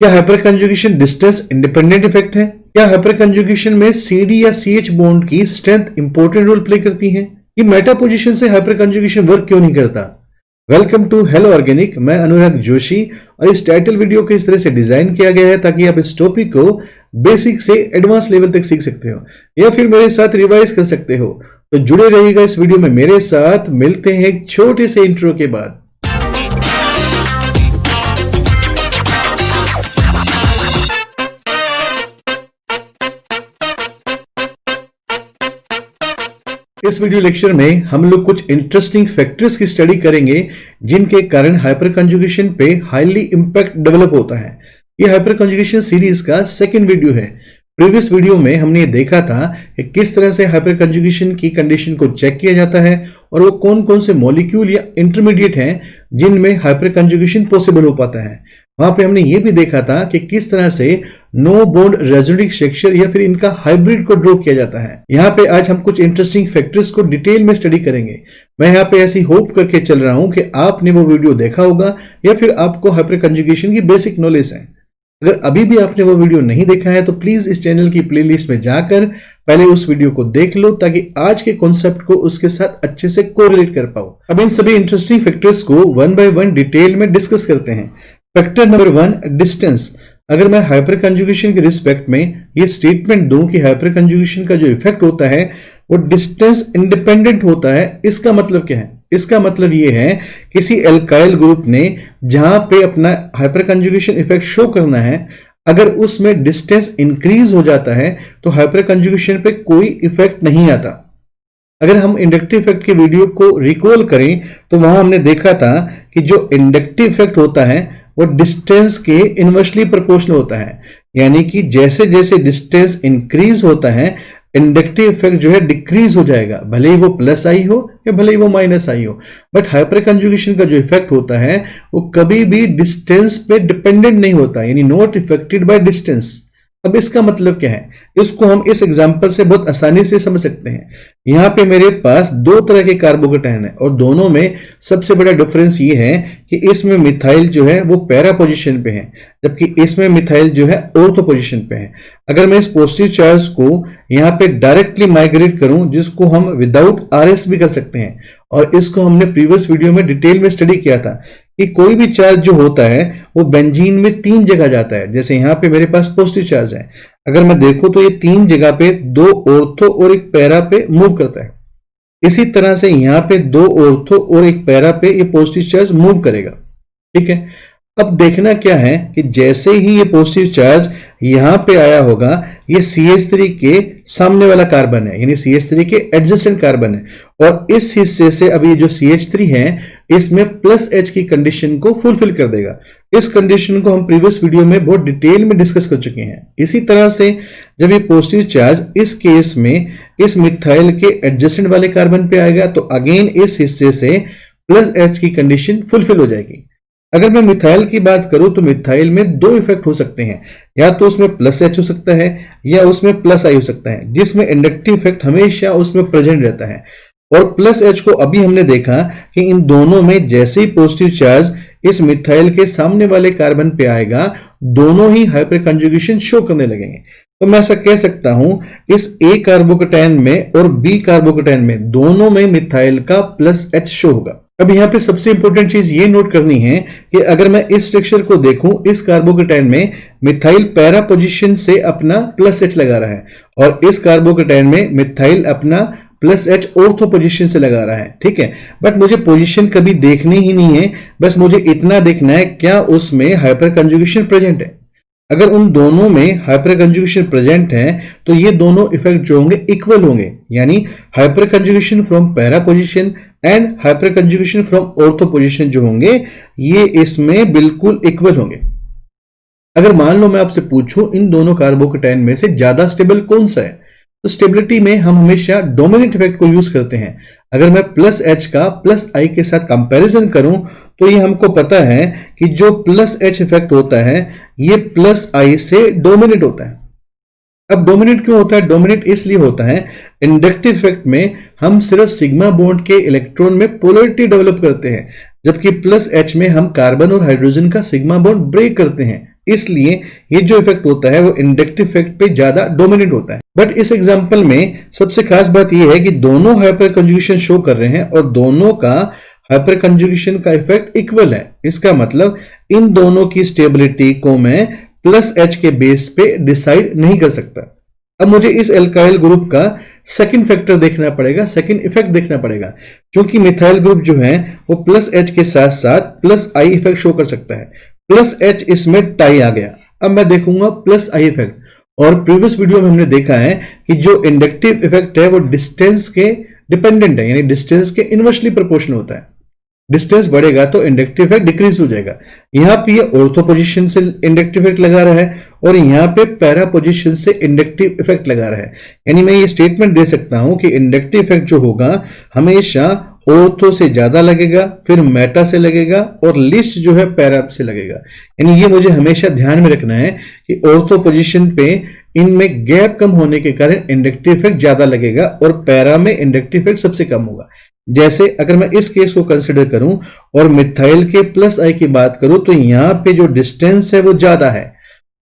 क्या hyper conjugation distance independent effect है? क्या हाइपर कंजुगेशन में CD या CH बॉन्ड की स्ट्रेंथ इंपॉर्टेंट रोल प्ले करती है? ये मेटा पोजीशन से हाइपर कंजुगेशन वर्क क्यों नहीं करता? Welcome to hello organic. मैं अनुराग जोशी और इस टाइटल वीडियो को इस तरह से डिजाइन किया गया है ताकि आप इस टॉपिक को बेसिक से एडवांस लेवल तक सीख सकते हो या फिर मेरे साथ रिवाइज कर सकते हो। तो जुड़े रहिएगा इस वीडियो में मेरे साथ। मिलते हैं एक छोटे से इंट्रो के बाद। इस वीडियो लेक्चर में हम लोग कुछ इंटरेस्टिंग फैक्टर्स की स्टडी करेंगे जिनके कारण हाइपर कंजुगेशन पे हाईली इंपैक्ट डेवलप होता है। ये हाइपर कंजुगेशन सीरीज का सेकंड वीडियो है। प्रीवियस वीडियो में हमने देखा था कि किस तरह से हाइपर कंजुगेशन की कंडीशन को चेक किया जाता है और वो कौन कौन से मॉलिक्यूल या इंटरमीडिएट हैं जिनमें हाइपर कंजुगेशन पॉसिबल हो पाता है। वहां पे हमने ये भी देखा था कि किस तरह से नो बॉन्ड रेजोनेटिक स्ट्रक्चर या फिर इनका हाइब्रिड को ड्रॉ किया जाता है। यहाँ पे आज हम कुछ इंटरेस्टिंग फैक्टर्स को डिटेल में स्टडी करेंगे। मैं यहाँ पे ऐसी होप करके चल रहा हूं कि आपने वो वीडियो देखा होगा या फिर आपको हाइपर कंजुगेशन की बेसिक नॉलेज है। अगर अभी भी आपने वो वीडियो नहीं देखा है तो प्लीज इस चैनल की प्लेलिस्ट में जाकर पहले उस वीडियो को देख लो ताकि आज के कॉन्सेप्ट को उसके साथ अच्छे से कोरिलेट कर पाओ। अब इन सभी इंटरेस्टिंग फैक्टर्स को वन बाय वन डिटेल में डिस्कस करते हैं। Factor number 1, distance. अगर मैं हाइपर कंजुगेशन के रिस्पेक्ट में ये स्टेटमेंट दूं कि हाइपर कंजुगेशन का जो इफेक्ट होता है वो डिस्टेंस इंडिपेंडेंट होता है, इसका मतलब क्या है? इसका मतलब ये है किसी एल्काइल ग्रुप ने जहां पे अपना हाइपर कंजुगेशन इफेक्ट शो करना है, अगर उसमें डिस्टेंस इंक्रीज हो जाता है तो हाइपर कंजुगेशन पे कोई इफेक्ट नहीं आता। अगर हम इंडक्टिव इफेक्ट के वीडियो को रिकॉल करें तो वहां हमने देखा था कि जो इंडक्टिव इफेक्ट होता है वो डिस्टेंस के इनवर्सली प्रोपोर्शनल होता है, यानी कि जैसे जैसे डिस्टेंस इंक्रीज होता है इंडक्टिव इफेक्ट जो है डिक्रीज हो जाएगा, भले ही वो प्लस आई हो या भले ही वो माइनस आई हो। बट हाइपर कंजुगेशन का जो इफेक्ट होता है वो कभी भी डिस्टेंस पे डिपेंडेंट नहीं होता, यानी नॉट इफेक्टेड बाय डिस्टेंस। अब इसका मतलब क्या है? इसको हम इस एग्जांपल से बहुत आसानी से समझ सकते हैं। यहां पे मेरे पास दो तरह के कार्बोकेटायन है और दोनों में सबसे बड़ा डिफरेंस ये है कि इसमें मिथाइल जो है वो पैरा पोजीशन पे है जबकि इसमें मिथाइल जो है ऑर्थो पोजीशन पे है। अगर मैं इस पॉजिटिव चार्ज को यहाँ पे डायरेक्टली माइग्रेट करूं, जिसको हम विदाउट RS भी कर सकते हैं, और इसको हमने प्रीवियस वीडियो में डिटेल में स्टडी किया था कि कोई भी चार्ज जो होता है वो बेंजीन में 3 जगह जाता है। जैसे यहाँ पे मेरे पास पॉजिटिव चार्ज है, अगर मैं देखूं तो ये 3 जगह पे 2 ऑर्थो और 1 पैरा पे मूव करता है। इसी तरह से यहाँ पे 2 ऑर्थो और 1 पैरा पे ये पॉजिटिव चार्ज मूव करेगा। ठीक है, अब देखना क्या है कि जैसे ही ये पॉजिटिव चार्ज यहां पे आया होगा, ये CH3 के सामने वाला कार्बन है, यानी CH3 के एडजेसेंट कार्बन है, और इस हिस्से से अब ये जो CH3 है इसमें +H की कंडीशन को फुलफिल कर देगा। इस कंडीशन को हम प्रीवियस वीडियो में बहुत डिटेल में डिस्कस कर चुके हैं। इसी तरह से जब ये पॉजिटिव चार्ज इस केस में इस मिथाइल के एडजेसेंट वाले कार्बन पे आएगा तो अगेन इस हिस्से से +H की कंडीशन फुलफिल हो जाएगी। अगर मैं मिथाइल की बात करूं तो मिथाइल में 2 इफेक्ट हो सकते हैं, या तो उसमें +H हो सकता है या उसमें +I हो सकता है, जिसमें इंडक्टिव इफेक्ट हमेशा उसमें प्रेजेंट रहता है। और +H को अभी हमने देखा कि इन दोनों में जैसे ही पॉजिटिव चार्ज इस मिथाइल के सामने वाले कार्बन पे आएगा, दोनों ही हाइपर कंजुगेशन शो करने लगेंगे। तो मैं ऐसा कह सकता हूं इस A कार्बोकेटायन में और B कार्बोकेटायन में दोनों में मिथाइल का +H शो होगा। अब यहाँ पे सबसे इंपॉर्टेंट चीज ये नोट करनी है कि अगर मैं इस स्ट्रक्चर को देखूं, इस कार्बोकेटायन में मिथाइल पैरा पोजीशन से अपना +H लगा रहा है और इस कार्बोकेटायन में मिथाइल अपना +H ऑर्थो पोजीशन से लगा रहा है। ठीक है, बट मुझे पोजीशन कभी देखनी ही नहीं है, बस मुझे इतना देखना है क्या उसमें हाइपर कंजुगेशन प्रेजेंट है। अगर उन दोनों में हाइपर कंजुगेशन प्रेजेंट है तो ये दोनों इफेक्ट जो होंगे इक्वल होंगे, यानी hyper conjugation from para position and hyper conjugation from ortho position जो होंगे ये इसमें बिल्कुल इक्वल होंगे। अगर मान लो मैं आपसे पूछूं इन दोनों कार्बोकेटायन में से ज्यादा स्टेबल कौन सा है, तो स्टेबिलिटी में हम हमेशा डोमिनेंट इफेक्ट को यूज करते हैं। अगर मैं +H का +I के साथ कंपैरिजन करूं तो ये हमको पता है कि जो +H इफेक्ट होता है ये +I से डोमिनेट होता है। अब डोमिनेट क्यों होता है? डोमिनेट इसलिए होता है इंडक्टिव इफेक्ट में हम सिर्फ सिग्मा बॉन्ड के इलेक्ट्रॉन में पोलैरिटी डेवलप करते हैं, जबकि +H में हम कार्बन और हाइड्रोजन का सिग्मा बॉन्ड ब्रेक करते हैं। इसलिए ये जो इफेक्ट होता है वो इंडक्टिव इफेक्ट पे ज्यादा डोमिनेट होता है। बट इस एग्जांपल में सबसे खास बात यह है कि दोनों हाइपर कंजुगेशन शो कर रहे हैं और दोनों का हाइपर कंजुगेशन का इफेक्ट इक्वल है। इसका मतलब इन दोनों की स्टेबिलिटी को मैं प्लस एच के बेस पे डिसाइड नहीं कर सकता। अब मुझे इस एल्काइल ग्रुप का सेकंड फैक्टर देखना पड़ेगा, सेकंड इफेक्ट देखना पड़ेगा, क्योंकि मिथाइल ग्रुप जो है वो प्लस एच के साथ साथ प्लस आई इफेक्ट शो कर सकता है। प्लस एच इसमें टाई आ गया। अब मैं देखूंगा प्लस आई इफेक्ट, और प्रीवियस वीडियो में हमने देखा है कि जो इंडक्टिव इफेक्ट है वो डिस्टेंस के डिपेंडेंट है, यानी डिस्टेंस के इनवर्सली प्रोपोर्शनल होता है। डिस्टेंस बढ़ेगा तो इंडक्टिव इफेक्ट डिक्रीज हो जाएगा। यहां पे ये ऑर्थो पोजीशन से इंडक्टिव इफेक्ट लगा रहा है और यहां पे पैरा पोजीशन से इंडक्टिव इफेक्ट लगा रहा है। यानी मैं ये स्टेटमेंट दे सकता हूं कि इंडक्टिव इफेक्ट जो होगा हमेशा ऑर्थो से ज्यादा लगेगा, फिर मेटा से लगेगा और लिस्ट जो है पैरा से लगेगा। यानी ये मुझे हमेशा ध्यान में रखना है कि ऑर्थो पोजीशन पे इनमें गैप कम होने के कारण इंडक्टिव इफेक्ट ज्यादा लगेगा और पैरा में इंडक्टिव इफेक्ट सबसे कम होगा। जैसे अगर मैं इस केस को कंसिडर करूं और मिथाइल के प्लस आई की बात करूं तो यहां पे जो डिस्टेंस है वो ज्यादा है,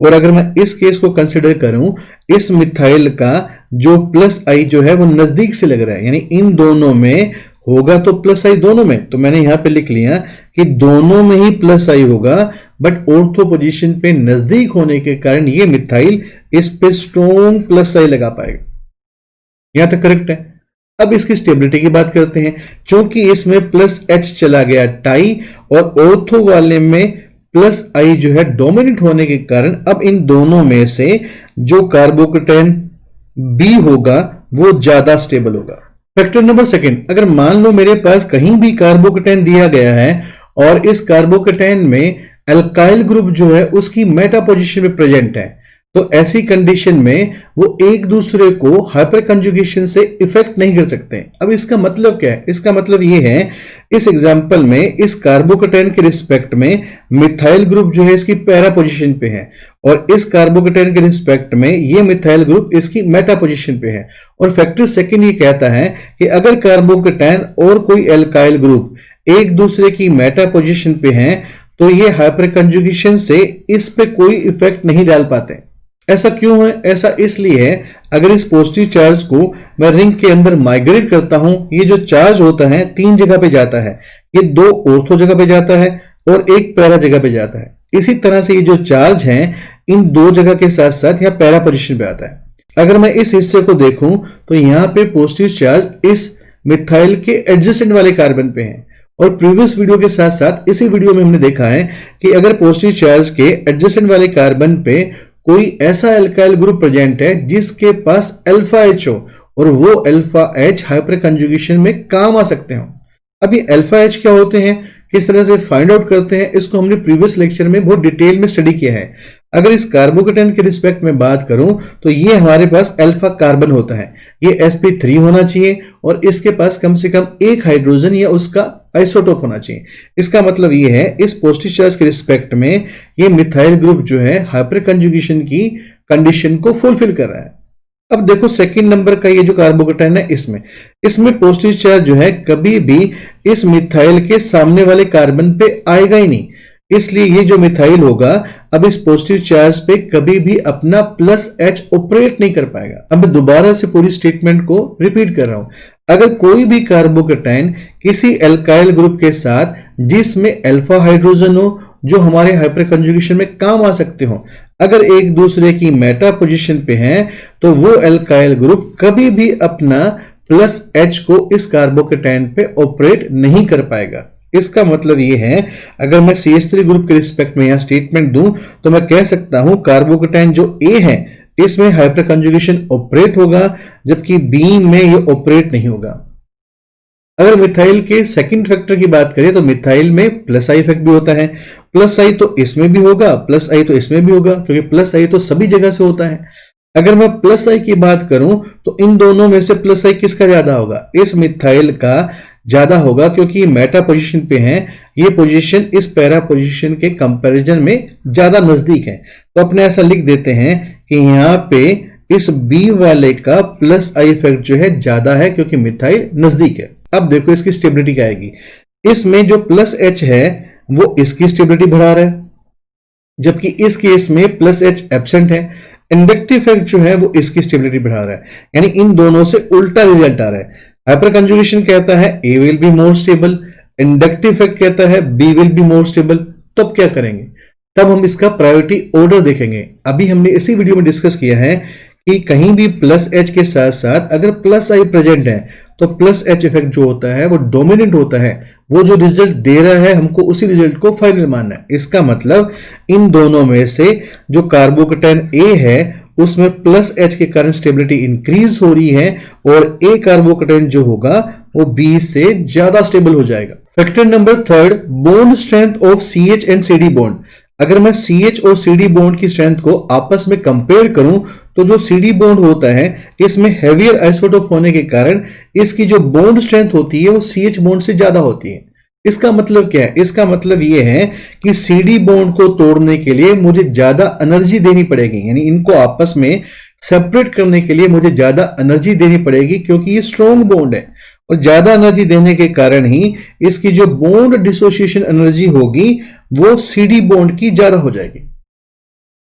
और अगर मैं इस केस को कंसिडर करूं इस मिथाइल का जो प्लस आई जो है वो नजदीक से लग रहा है, यानी इन दोनों में होगा तो प्लस आई दोनों में, तो मैंने यहां पे लिख लिया कि दोनों में ही प्लस आई होगा, बट ऑर्थो पोजीशन पे नजदीक होने के कारण ये मिथाइल इस पे स्ट्रॉन्ग प्लस आई लगा पाएगा। यहां तक करेक्ट है। अब इसकी स्टेबिलिटी की बात करते हैं। चूंकि इसमें प्लस एच चला गया टाई और ऑर्थो वाले में प्लस आई जो है डोमिनेट होने के कारण अब इन दोनों में से जो कार्बोकेटायन बी होगा वो ज्यादा स्टेबल होगा। फैक्टर नंबर सेकंड, अगर मान लो मेरे पास कहीं भी कार्बोकेटायन दिया गया है और इस कार्बोकेटायन में एल्काइल ग्रुप जो है उसकी मेटा पोजीशन में प्रेजेंट है, तो ऐसी कंडीशन में वो एक दूसरे को हाइपर कंजुगेशन से इफेक्ट नहीं कर सकते। अब इसका मतलब क्या है? इसका मतलब ये है, इस एग्जांपल में इस कार्बोकेटायन के रिस्पेक्ट में मिथाइल ग्रुप जो है इसकी पैरा पोजीशन पे है और इस कार्बोकेटायन के रिस्पेक्ट में ये मिथाइल ग्रुप इसकी मेटा पोजीशन पे है। और फैक्टर सेकंड ये कहता है कि अगर कार्बोकेटायन और कोई एल्काइल ग्रुप एक दूसरे की मेटा पोजीशन पे है तो ये हाइपर कंजुगेशन से इस पे कोई इफेक्ट नहीं डाल पाते। ऐसा क्यों है? ऐसा इसलिए है, अगर इस पॉजिटिव चार्ज को मैं रिंग के अंदर माइग्रेट करता हूं, ये जो चार्ज होता है 3 जगह पे जाता है, ये 2 ऑर्थो जगह पे जाता है और 1 पैरा जगह पे जाता है। इसी तरह से ये जो चार्ज है इन 2 जगह के साथ साथ यहाँ पैरा पोजीशन पे आता है। अगर मैं इस हिस्से को देखूं तो यहाँ पे पॉजिटिव चार्ज इस मिथाइल के एडजेसेंट वाले कार्बन पे है, और प्रीवियस वीडियो के साथ साथ इसी वीडियो में हमने देखा है कि अगर पॉजिटिव चार्ज के एडजेसेंट वाले कार्बन पे कोई ऐसा एल्काइल ग्रुप प्रेजेंट है जिसके पास अल्फा एच हो और वो अल्फा एच हाइपर कंजुगेशन में काम आ सकते हो। अब ये अल्फा एच क्या होते हैं, किस तरह से फाइंड आउट करते हैं, इसको हमने प्रीवियस लेक्चर में बहुत डिटेल में स्टडी किया है। अगर इस कार्बोकेटायन के रिस्पेक्ट में बात करूं तो ये हमारे पास अल्फा कार्बन होता है, ये sp3 होना चाहिए और इसके पास कम से कम एक हाइड्रोजन या उसका आइसोटोप होना चाहिए। इसका मतलब ये है इस पॉजिटिव चार्ज के रिस्पेक्ट में ये मिथाइल ग्रुप जो है हाइपर कंजुगेशन की कंडीशन को फुलफिल कर रहा है। अब देखो सेकंड नंबर का ये जो कार्बोकेटायन है इसमें पॉजिटिव चार्ज जो है कभी भी इस मिथाइल के सामने वाले कार्बन पे आएगा ही नहीं, इसलिए ये जो मिथाइल होगा अब इस पॉजिटिव चार्ज पे कभी भी अपना प्लस एच ऑपरेट नहीं कर पाएगा। अब मैं दोबारा से पूरी स्टेटमेंट को रिपीट कर रहा हूं, अगर कोई भी कार्बोकेटायन किसी एल्काइल ग्रुप के साथ जिसमें अल्फा हाइड्रोजन हो जो हमारे हाइपर कंजुगेशन में काम आ सकते हो, अगर एक दूसरे की मेटा पोजीशन पे हैं तो वो एल्काइल ग्रुप कभी भी अपना प्लस एच को इस कार्बोकेटायन पे ऑपरेट नहीं कर पाएगा। इसका मतलब ये है, अगर मैं CH3 ग्रुप के रिस्पेक्ट में यहां स्टेटमेंट दूं तो मैं कह सकता हूं कार्बोकेटायन जो A है इसमें हाइपर कंजुगेशन ऑपरेट होगा जबकि B में ये ऑपरेट नहीं होगा। अगर मिथाइल के सेकंड फैक्टर की बात करें तो मिथाइल में प्लस आई इफेक्ट भी होता है। प्लस आई तो इसमें भी होगा, प्लस आई तो इसमें भी होगा, क्योंकि प्लस आई तो सभी जगह से होता है। अगर मैं प्लस आई की बात करूं तो इन दोनों में से प्लस आई किसका ज्यादा होगा? इस मिथाइल का ज्यादा होगा, क्योंकि ये मेटा पोजीशन पे है, ये पोजीशन इस पैरा पोजीशन के कंपैरिजन में ज्यादा नजदीक है। तो अपने ऐसा लिख देते हैं कि यहाँ पे इस बी वाले का प्लस आई इफेक्ट जो है ज्यादा है क्योंकि मिथाइल नजदीक है। अब देखो इसकी स्टेबिलिटी क्या आएगी, इसमें जो प्लस एच है वो इसकी स्टेबिलिटी बढ़ा रहा है जबकि इस केस में प्लस एच एब्सेंट है। इंडक्टिव इफेक्ट जो है वो इसकी स्टेबिलिटी बढ़ा रहा है, यानी इन दोनों से उल्टा रिजल्ट आ रहा है। हाइपर कंजुगेशन कहता है A will be more stable, inductive effect कहता है B will be more stable. तब क्या करेंगे? तब हम इसका प्रायोरिटी ऑर्डर देखेंगे। अभी हमने इसी वीडियो में डिस्कस किया है कि कहीं भी प्लस एच के साथ साथ अगर प्लस आई प्रेजेंट है तो प्लस एच इफेक्ट जो होता है वो डोमिनेंट होता है। वो जो रिजल्ट दे रहा है हमको उसी रिजल्ट को फाइनल मानना है। इसका मतलब इन दोनों में से जो कार्बोकेटाइन ए है उसमें प्लस एच के कारण स्टेबिलिटी इंक्रीज हो रही है और ए कार्बोकेटाइन जो होगा वो बी से ज्यादा स्टेबल हो जाएगा। Factor number third, bond strength of CH and CD bond. अगर मैं CH और CD बॉन्ड की स्ट्रेंथ को आपस में कंपेयर करूं तो जो CD बॉन्ड होता है इसमें हेवियर आइसोटोप होने के कारण इसकी जो बॉन्ड स्ट्रेंथ होती है वो CH बॉन्ड से ज्यादा होती है। इसका मतलब क्या है? इसका मतलब यह है कि CD बॉन्ड को तोड़ने के लिए मुझे ज्यादा एनर्जी देनी पड़ेगी, यानी इनको आपस में सेपरेट करने के लिए मुझे ज्यादा एनर्जी देनी पड़ेगी क्योंकि ये स्ट्रॉन्ग बॉन्ड है और ज्यादा एनर्जी देने के कारण ही इसकी जो बॉन्ड डिसोसिएशन एनर्जी होगी वो CD बॉन्ड की ज्यादा हो जाएगी।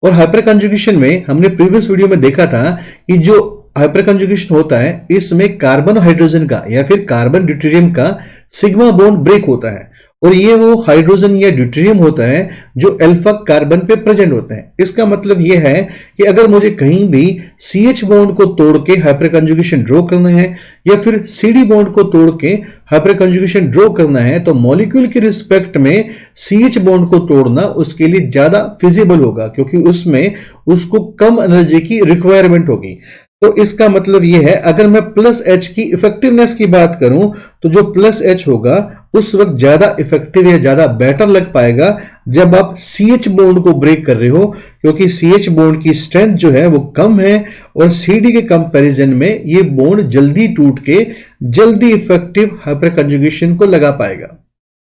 और हाइपर कंजुगेशन में हमने प्रीवियस वीडियो में देखा था कि जो हाइपर कंजुगेशन होता है इसमें कार्बन हाइड्रोजन का या फिर कार्बन ड्यूटेरियम का सिग्मा बॉन्ड ब्रेक होता है और ये वो हाइड्रोजन या ड्यूटेरियम होता है जो अल्फा कार्बन पे प्रेजेंट होता है। इसका मतलब ये है कि अगर मुझे कहीं भी CH बॉन्ड को तोड़ के हाइपर कंजुगेशन ड्रॉ करना है या फिर CD बॉन्ड को तोड़ के हाइपर कंजुगेशन ड्रॉ करना है तो मॉलिक्यूल के रिस्पेक्ट में CH बॉन्ड को तोड़ना उसके लिए ज्यादा फिजिबल होगा क्योंकि उसमें उसको कम एनर्जी की रिक्वायरमेंट होगी। तो इसका मतलब यह है अगर मैं प्लस एच की इफेक्टिवनेस की बात करूं तो जो प्लस एच होगा उस वक्त ज्यादा इफेक्टिव या ज्यादा बेटर लग पाएगा जब आप CH बॉन्ड को ब्रेक कर रहे हो क्योंकि CH बॉन्ड की स्ट्रेंथ जो है वो कम है और CD के कंपैरिजन में ये बॉन्ड जल्दी टूट के जल्दी इफेक्टिव हाइपर कंजुगेशन को लगा पाएगा।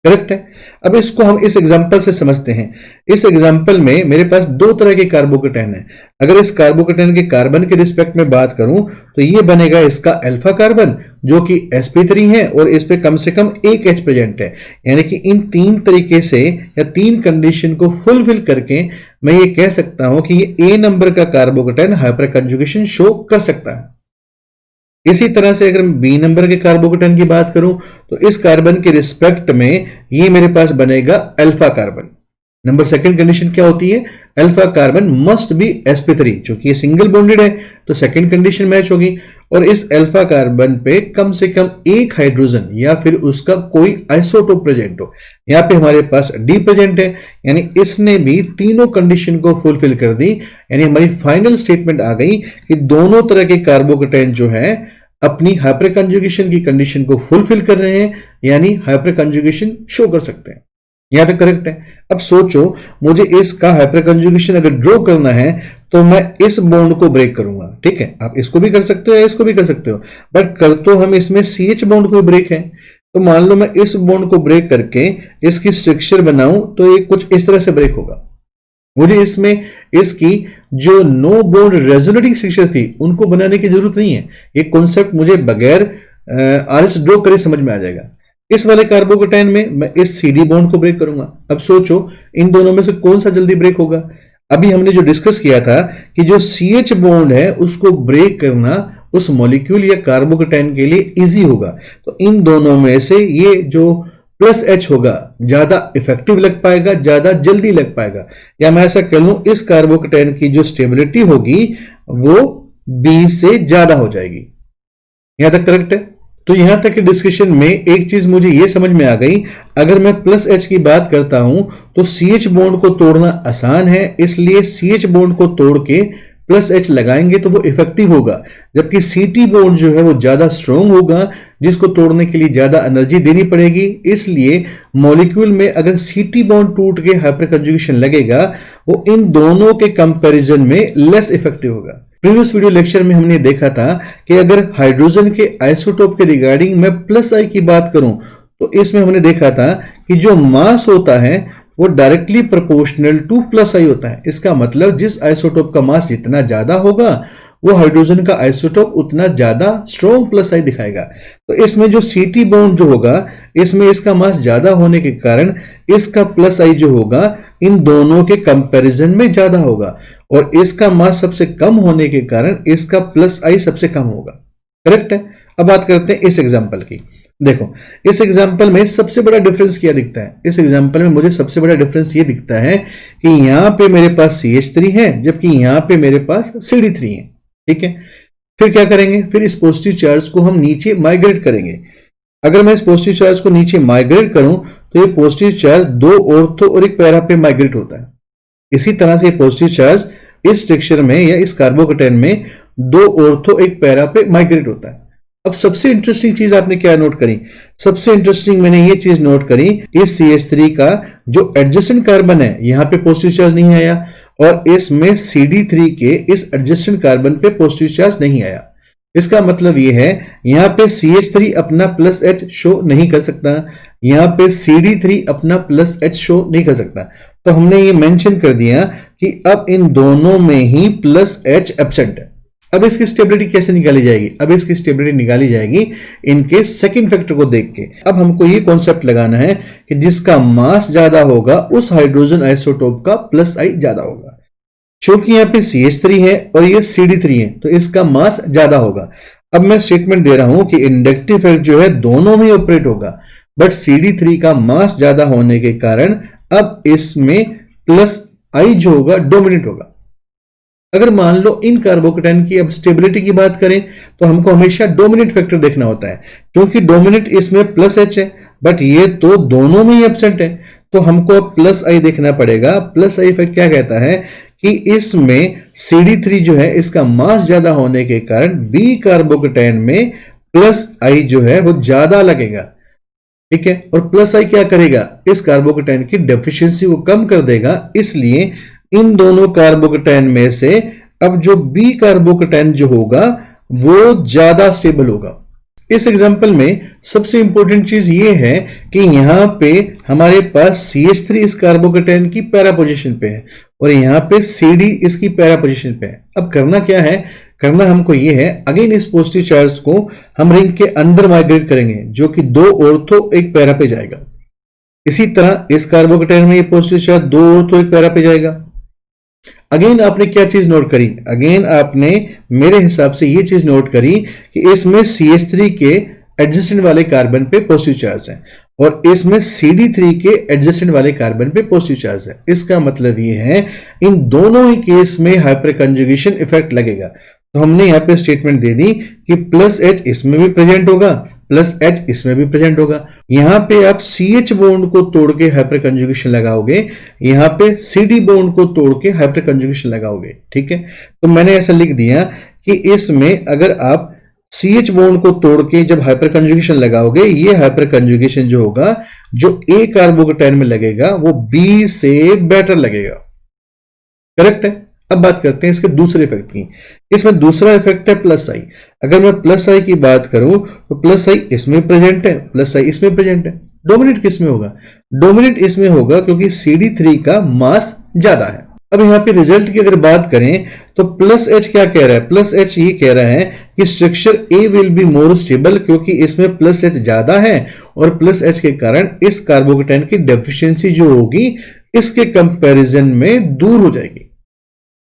करेक्ट है। अब इसको हम इस एग्जांपल से समझते हैं। इस एग्जांपल में मेरे पास दो तरह के कार्बोकेटाइन है। अगर इस कार्बोकेटाइन के कार्बन के रिस्पेक्ट में बात करूं तो ये बनेगा इसका अल्फा कार्बन जो कि sp3 है और इस पे कम से कम एक H प्रेजेंट है, यानी कि इन तीन तरीके से या तीन कंडीशन को फुलफिल करके मैं ये कह सकता हूं कि ये A नंबर का कार्बोकेटाइन हाइपर कंजुगेशन शो कर सकता है। इसी तरह से अगर मैं बी नंबर के कार्बोकेटाइन की बात करूं तो इस कार्बन के रिस्पेक्ट में ये मेरे पास बनेगा alpha carbon. Number second condition क्या होती है? Alpha carbon must be sp3, क्योंकि ये सिंगल बॉन्डेड है तो सेकंड कंडीशन मैच होगी और इस अल्फा कार्बन पे कम से कम एक हाइड्रोजन या फिर उसका कोई आइसोटोप प्रेजेंट हो। यहां पे हमारे पास D प्रेजेंट है, यानी इसने भी तीनों कंडीशन को फुलफिल कर दी, यानी हमारी फाइनल स्टेटमेंट आ गई कि दोनों तरह के कार्बोकेटाइन जो है अपनी हाइपर कंजुगेशन की कंडीशन को फुलफिल कर रहे हैं, यानी हाइपर कंजुगेशन शो कर सकते हैं। यहां तक करेक्ट है। अब सोचो मुझे इसका हाइपर कंजुगेशन अगर ड्रॉ करना है तो मैं इस बॉन्ड को ब्रेक करूंगा, ठीक है। आप इसको भी कर सकते हो या इसको भी कर सकते हो, बट कर तो हम इसमें CH बॉन्ड को ब्रेक है। तो मान लो मैं इस बॉन्ड को ब्रेक करके इसकी स्ट्रक्चर बनाऊं तो ये कुछ इस तरह से ब्रेक होगा। मुझे इसमें इसकी जो नो बॉन्ड रेजोनेटिंग स्ट्रक्चर थी उनको बनाने की जरूरत नहीं है। ये कॉन्सेप्ट मुझे बगैर RS ड्रॉ करे समझ में आ जाएगा। इस वाले कार्बोकेटाइन में मैं इस CD बॉन्ड को ब्रेक करूंगा। अब सोचो इन दोनों में से कौन सा जल्दी ब्रेक होगा? अभी हमने जो डिस्कस किया था कि जो CH बॉन्ड है उसको ब्रेक करना उस मॉलिक्यूल या कार्बोकेटाइन के लिए इजी होगा। तो इन दोनों में से ये जो प्लस H होगा ज्यादा इफेक्टिव लग पाएगा, ज्यादा जल्दी लग पाएगा। या मैं ऐसा कह लूं इस कार्बोकेटाइन की जो स्टेबिलिटी होगी वो B से ज्यादा हो जाएगी। यहां तक करेक्ट है। तो यहां तक के डिस्कशन में एक चीज मुझे यह समझ में आ गई, अगर मैं प्लस H की बात करता हूं तो CH बॉन्ड को तोड़ना आसान है, इसलिए CH बॉन्ड को तोड़ के प्लस H लगाएंगे तो वो इफेक्टिव होगा, जबकि CT बॉन्ड जो है वो ज्यादा स्ट्रॉन्ग होगा जिसको तोड़ने के लिए ज्यादा एनर्जी देनी पड़ेगी। इसलिए मॉलिक्यूल में अगर CT बॉन्ड टूट के हाइपर कंजुगेशन लगेगा वो इन दोनों के कंपैरिजन में लेस इफेक्टिव होगा। प्रीवियस वीडियो लेक्चर में हमने देखा था कि अगर हाइड्रोजन के आइसोटोप के रिगार्डिंग मैं प्लस I की बात करूं तो इसमें हमने देखा था कि जो मास होता है वो directly proportional two plus I होता है। इसका मतलब जिस आइसोटोप का मास जितना ज्यादा होगा वो हाइड्रोजन का आइसोटोप उतना ज्यादा स्ट्रॉन्ग प्लस आई दिखाएगा। तो इसमें जो सीटी बॉन्ड जो होगा, इसमें इसका मास ज्यादा होने के कारण इसका प्लस आई जो होगा इन दोनों के कंपैरिजन में ज्यादा होगा, और इसका मास सबसे कम होने के कारण इसका प्लस आई सबसे कम होगा। करेक्ट है। अब बात करते हैं इस एग्जांपल की। देखो इस एग्जांपल में सबसे बड़ा डिफरेंस क्या दिखता है? इस एग्जांपल में मुझे सबसे बड़ा डिफरेंस ये दिखता है कि यहां पे मेरे पास CH3 है, जबकि यहां पे मेरे पास CD3 है। ठीक है, फिर क्या करेंगे? फिर इस पॉजिटिव चार्ज को हम नीचे माइग्रेट करेंगे। अगर मैं इस पॉजिटिव चार्ज को नीचे माइग्रेट करूं तो ये पॉजिटिव चार्ज 2 ऑर्थो और एक पैरा पे माइग्रेट होता है। इसी तरह से पॉजिटिव चार्ज इस स्ट्रक्चर में या इस कार्बोकेटाइन में 2 ऑर्थो एक पैरा पे माइग्रेट होता है। अब सबसे इंटरेस्टिंग चीज आपने क्या नोट करी? सबसे इंटरेस्टिंग मैंने ये चीज नोट करी, इस CH3 का जो एडजेसेंट कार्बन है यहां पे पॉजिटिव चार्ज नहीं आया, और इसमें CD3 के इस एडजेसेंट कार्बन पे पॉजिटिव चार्ज नहीं आया। इसका मतलब ये है यहां पे CH3 अपना प्लस H शो नहीं कर सकता, यहां पे CD3 अपना प्लस H शो नहीं कर सकता। तो हमने ये मेंशन कर दिया कि अब इन दोनों में ही प्लस H एब्सेंट है। अब इसकी स्टेबिलिटी कैसे निकाली जाएगी? अब इसकी स्टेबिलिटी निकाली जाएगी इनके सेकंड फैक्टर को देख के। अब हमको ये कॉन्सेप्ट लगाना है कि जिसका मास ज्यादा होगा उस हाइड्रोजन आइसोटोप का प्लस आई ज्यादा होगा। चूंकि यहां पे CH3 है और ये CD3 है तो इसका मास ज्यादा होगा। अब मैं स्टेटमेंट दे रहा हूं कि इंडक्टिव इफेक्ट जो है दोनों में ऑपरेट होगा, बट CD3 का मास ज्यादा होने के कारण अब इसमें प्लस आई जो होगा डोमिनेट होगा। अगर मान लो इन कार्बोकेटाइन की अब स्टेबिलिटी की बात करें तो हमको हमेशा डोमिनेट फैक्टर देखना होता है, क्योंकि डोमिनेट इसमें प्लस H है बट ये तो दोनों में ही एब्सेंट है, तो हमको अब प्लस आई देखना पड़ेगा। प्लस आई इफेक्ट क्या कहता है कि इसमें CD3 जो है इसका मास ज्यादा होने के कारण बी कार्बोकेटाइन में प्लस आई जो है वो ज्यादा लगेगा। ठीक है, और प्लस आई क्या करेगा? इस कार्बोकेटाइन की डेफिशिएंसी को कम कर देगा। इसलिए इन दोनों कार्बोकेटाइन में से अब जो बी कार्बोकेटाइन जो होगा वो ज्यादा स्टेबल होगा। इस एग्जांपल में सबसे इंपॉर्टेंट चीज ये है कि यहां पे हमारे पास CH3 इस कार्बोकेटाइन की पैरा पोजीशन पे है और यहां पे CD इसकी पैरा पोजीशन पे है। अब करना क्या है? करना हमको ये है, अगेन इस पॉजिटिव चार्ज को हम रिंग के अंदर माइग्रेट करेंगे, जो कि 2 ऑर्थो एक पैरा पे जाएगा। इसी तरह इस कार्बोकेटाइन में ये पॉजिटिव चार्ज 2 ऑर्थो एक पैरा पे जाएगा। अगेन आपने क्या चीज नोट करी? अगेन आपने मेरे हिसाब से ये चीज नोट करी कि इसमें CH3 के एडजेसेंट वाले कार्बन पे पॉजिटिव चार्ज है और इसमें CD3 के एडजेसेंट वाले कार्बन पे पॉजिटिव चार्ज है। इसका मतलब ये है इन दोनों ही केस में हाइपर कंजुगेशन इफेक्ट लगेगा। तो हमने यहां पे स्टेटमेंट दे दी कि प्लस H इसमें भी प्रेजेंट होगा, प्लस H इसमें भी प्रेजेंट होगा। यहां पे आप CH बॉन्ड को तोड़ के हाइपर कंजुगेशन लगाओगे, यहां पे CD बॉन्ड को तोड़ के हाइपर कंजुगेशन लगाओगे। ठीक है, तो मैंने ऐसा लिख दिया कि इसमें अगर आप CH बॉन्ड को तोड़ के जब हाइपर कंजुगेशन लगाओगे, ये हाइपर कंजुगेशन जो होगा जो A कार्बोकेटाइन में लगेगा वो B से बेटर लगेगा। करेक्ट है। अब बात करते हैं इसके दूसरे इफेक्ट की। इसमें दूसरा इफेक्ट है प्लस आई। अगर मैं प्लस आई की बात करूं तो प्लस आई इसमें प्रेजेंट है, प्लस आई इसमें प्रेजेंट है। डोमिनेट किस में होगा? डोमिनेट इसमें होगा क्योंकि CD3 का मास ज्यादा है। अब यहां पे रिजल्ट की अगर बात करें तो प्लस H क्या कह रहा है? प्लस H ये कह रहा है कि structure A will be more stable, क्योंकि इसमें प्लस H ज्यादा है और प्लस H के कारण इस कार्बोकेटाइन की डेफिशिएंसी जो होगी इसके कंपैरिजन में दूर हो जाएगी।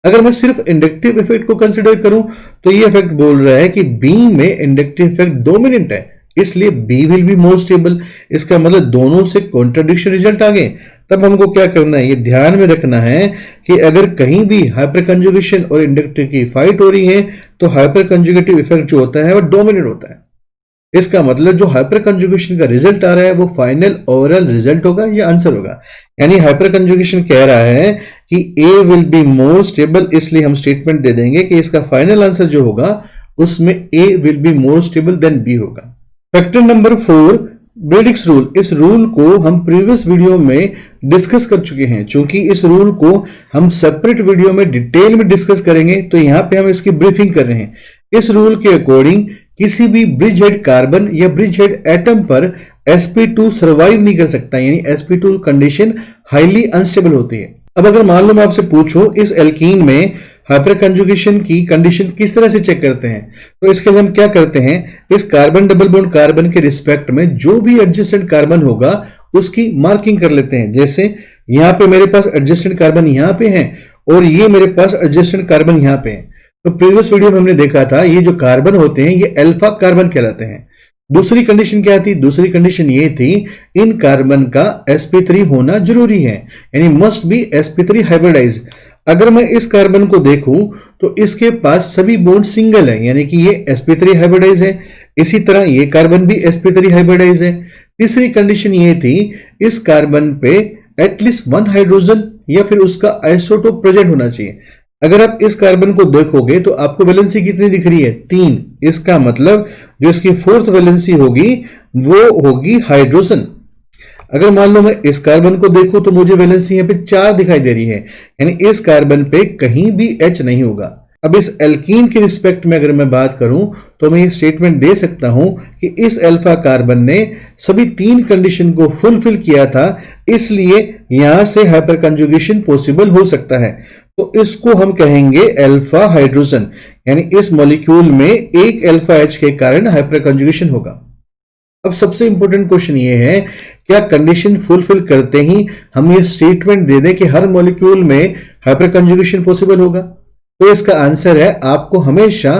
अगर मैं सिर्फ इंडक्टिव इफेक्ट को कंसीडर करूं तो ये इफेक्ट बोल रहा है कि बी में इंडक्टिव इफेक्ट डोमिनेंट है, इसलिए B will be more stable. इसका मतलब दोनों से कॉन्ट्रडिक्शन रिजल्ट आ गए। तब हमको क्या करना है? ये ध्यान में रखना है कि अगर कहीं भी हाइपर कंजुगेशन और इंडक्टिव की फाइट हो रही है तो हाइपर कंजुगेटिव इफेक्ट जो होता है वो डोमिनेट होता है। इसका मतलब जो हाइपर कंजुगेशन का रिजल्ट आ रहा है वो फाइनल ओवरऑल रिजल्ट होगा या आंसर होगा। यानी हाइपर कंजुगेशन कह रहा है कि A will be more stable, इसलिए हम स्टेटमेंट दे देंगे कि इसका फाइनल आंसर जो होगा उसमें A will be more stable then B होगा। Factor number 4, Bredt's rule. इस रूल को हम प्रीवियस वीडियो में डिस्कस कर चुके हैं। चूंकि इस रूल को हम सेपरेट वीडियो में डिटेल में डिस्कस करेंगे तो यहां पे हम इसकी ब्रीफिंग कर रहे हैं। इस रूल के अकॉर्डिंग किसी भी ब्रिज हेड कार्बन या ब्रिज हेड एटम पर sp2 सर्वाइव नहीं कर सकता, यानी sp2 कंडीशन हाईली अनस्टेबल होती है। अब अगर मान लो मैं आपसे पूछूं इस एल्कीन में हाइपर कंजुगेशन की कंडीशन किस तरह से चेक करते हैं। तो इसके लिए हम क्या करते हैं, इस कार्बन डबल बॉन्ड कार्बन के रिस्पेक्ट में जो भी एडजेसेंट कार्बन होगा उसकी मार्किंग कर लेते हैं। जैसे यहां पे मेरे पास एडजेसेंट कार्बन यहां पे है और ये मेरे पास एडजेसेंट कार्बन यहां पे है। तो प्रीवियस वीडियो में हमने देखा था ये जो कार्बन होते हैं ये अल्फा कार्बन कहलाते हैं। दूसरी कंडीशन क्या थी, दूसरी कंडीशन ये थी इन कार्बन का sp3 होना जरूरी है, यानी मस्ट बी sp3 हाइब्रिडाइज। अगर मैं इस कार्बन को देखूं तो इसके पास सभी बॉन्ड सिंगल है, यानी कि ये sp3 हाइब्रिडाइज है। इसी तरह ये कार्बन भी sp3 हाइब्रिडाइज है। तीसरी कंडीशन ये थी इस कार्बन पे एटलीस्ट वन हाइड्रोजन या फिर उसका आइसोटोप प्रेजेंट होना चाहिए। अगर आप इस कार्बन को देखोगे तो आपको वैलेंसी कितनी दिख रही है, 3। इसका मतलब जो इसकी फोर्थ वैलेंसी होगी वो होगी हाइड्रोजन। अगर मान लो मैं इस कार्बन को देखूं तो मुझे वैलेंसी यहां पे 4 दिखाई दे रही है, यानी इस कार्बन पे कहीं भी H नहीं होगा। अब इस एल्कीन के रिस्पेक्ट में अगर मैं बात करूं तो मैं ये स्टेटमेंट दे सकता हूं कि इस अल्फा कार्बन ने सभी 3 कंडीशन को फुलफिल किया था, इसलिए यहां से हाइपर कंजुगेशन पॉसिबल हो सकता है। तो इसको हम कहेंगे अल्फा हाइड्रोजन, यानी इस मॉलिक्यूल में एक अल्फा H के कारण हाइपर कंजुगेशन होगा। अब सबसे इंपॉर्टेंट क्वेश्चन ये है, क्या कंडीशन फुलफिल करते ही हम ये स्टेटमेंट दे दें कि हर मॉलिक्यूल में हाइपर कंजुगेशन पॉसिबल होगा? तो इसका आंसर है आपको हमेशा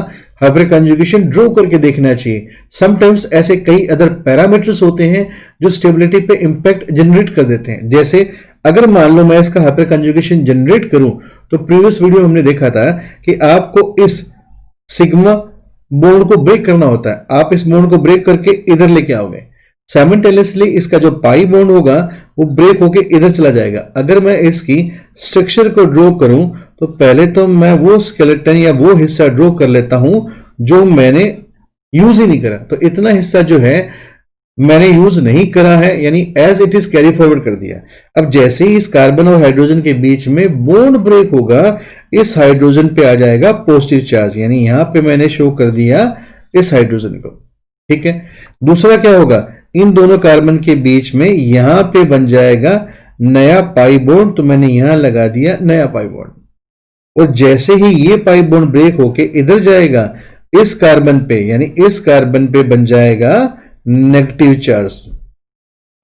हाइपर कंजुगेशन ड्रॉ करके देखना चाहिए। समटाइम्स ऐसे कई अदर पैरामीटर्स होते हैं जो स्टेबिलिटी पे इंपैक्ट जनरेट कर देते हैं। जैसे अगर मान लो मैं इसका हाइपर कंजुगेशन जनरेट करूं तो प्रीवियस वीडियो में हमने देखा था कि आपको इस सिग्मा बॉन्ड को ब्रेक करना होता है। आप इस बॉन्ड को ब्रेक करके इधर लेके आओगे, साइमल्टेनियसली इसका जो पाई बॉन्ड होगा वो ब्रेक होके इधर चला जाएगा। अगर मैं इसकी स्ट्रक्चर को ड्रॉ करूं तो पहले तो मैं वो स्केलेटन या वो हिस्सा ड्रॉ कर लेता हूं जो मैंने यूज ही नहीं करा। तो इतना हिस्सा जो है मैंने यूज नहीं करा है, यानी as it is carry forward कर दिया। अब जैसे ही इस कार्बन और हाइड्रोजन के बीच में बॉन्ड ब्रेक होगा, इस हाइड्रोजन पे आ जाएगा पॉजिटिव चार्ज, यानी यहां पे मैंने शो कर दिया इस हाइड्रोजन को। ठीक है, दूसरा क्या होगा, इन दोनों कार्बन के बीच में यहां पे बन जाएगा नया पाई बॉन्ड, तो मैंने यहां लगा दिया नया पाई बॉन्ड। और जैसे ही ये पाई बॉन्ड ब्रेक होके इधर जाएगा इस कार्बन पे, यानी इस कार्बन पे बन जाएगा नेगेटिव चार्ज।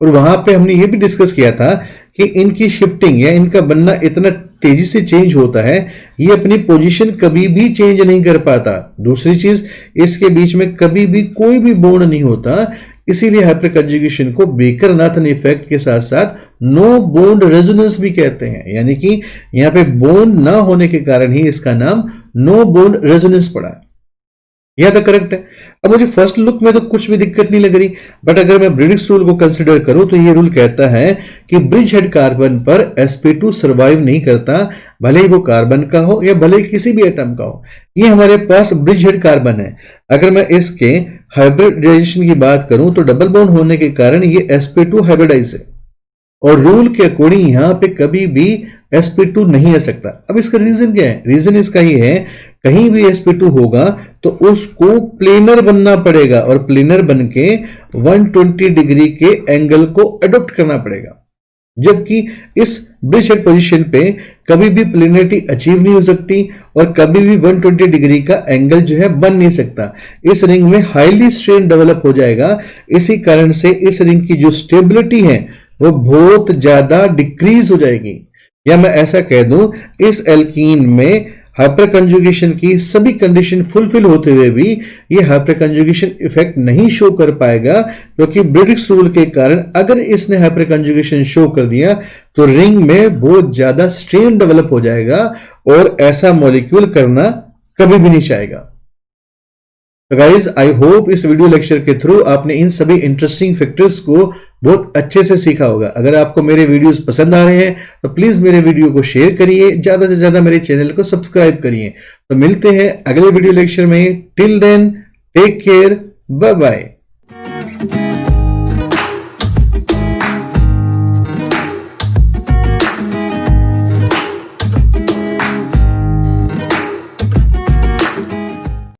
और वहां पे हमने ये भी डिस्कस किया था कि इनकी शिफ्टिंग या इनका बनना इतना तेजी से चेंज होता है, ये अपनी पोजीशन कभी भी चेंज नहीं कर पाता। दूसरी चीज, इसके बीच में कभी भी कोई भी बॉन्ड नहीं होता, इसीलिए हाइपर कंजुगेशन को बेकर-नाथन इफेक्ट के साथ साथ नो बॉन्ड रेजोनेंस भी कहते हैं, यानी कि यहां पे बॉन्ड ना होने के कारण ही इसका नाम नो बॉन्ड रेजोनेंस पड़ा है। यह तो करेक्ट है। अब मुझे फर्स्ट लुक में तो कुछ भी दिक्कत नहीं लग रही, बट अगर मैं ब्रिडिक्स रूल को कंसीडर करूं तो यह रूल कहता है कि ब्रिज हेड कार्बन पर sp2 सर्वाइव नहीं करता, भले ही वो कार्बन का हो या भले ही किसी भी एटम का हो। ये हमारे पास ब्रिज हेड कार्बन है। अगर मैं इसके हाइब्रिडाइजेशन की बात करूं तो डबल बॉन्ड होने के कारण ये sp2 हाइब्रिडाइज है और रूल के अकॉर्डिंग यहां पे कभी भी sp2 नहीं आ सकता। अब इसका रीजन क्या है? रीजन इसका ये है, कहीं भी sp2 होगा तो उसको प्लेनर बनना पड़ेगा और प्लेनर बनके 120 डिग्री के एंगल को अडॉप्ट करना पड़ेगा, जबकि इस ब्रिज हेड पोजीशन पे कभी भी प्लेनरिटी अचीव नहीं हो सकती और कभी भी 120 डिग्री का एंगल जो है बन नहीं सकता। इस रिंग में हाईली स्ट्रेन डेवलप हो जाएगा। इसी कारण से इस रिंग की जो स्टेबिलिटी है वो बहुत ज्यादा डिक्रीज हो जाएगी। या मैं ऐसा कह दूं, इस एल्कीन में हाइपर कंजुगेशन की सभी कंडीशन फुलफिल होते हुए भी ये हाइपर कंजुगेशन इफेक्ट नहीं शो कर पाएगा, क्योंकि ब्रिडिक्स रूल के कारण अगर इसने हाइपर कंजुगेशन शो कर दिया तो रिंग में बहुत ज्यादा स्ट्रेन डेवलप हो जाएगा और ऐसा मॉलिक्यूल करना कभी भी नहीं चाहेगा। तो गाइज, आई होप इस वीडियो लेक्चर के थ्रू आपने इन सभी इंटरेस्टिंग फैक्टर्स को बहुत अच्छे से सीखा होगा। अगर आपको मेरे वीडियोस पसंद आ रहे हैं तो प्लीज मेरे वीडियो को शेयर करिए, ज्यादा से ज्यादा मेरे चैनल को सब्सक्राइब करिए। तो मिलते हैं अगले वीडियो लेक्चर में। Till then, take care, bye bye.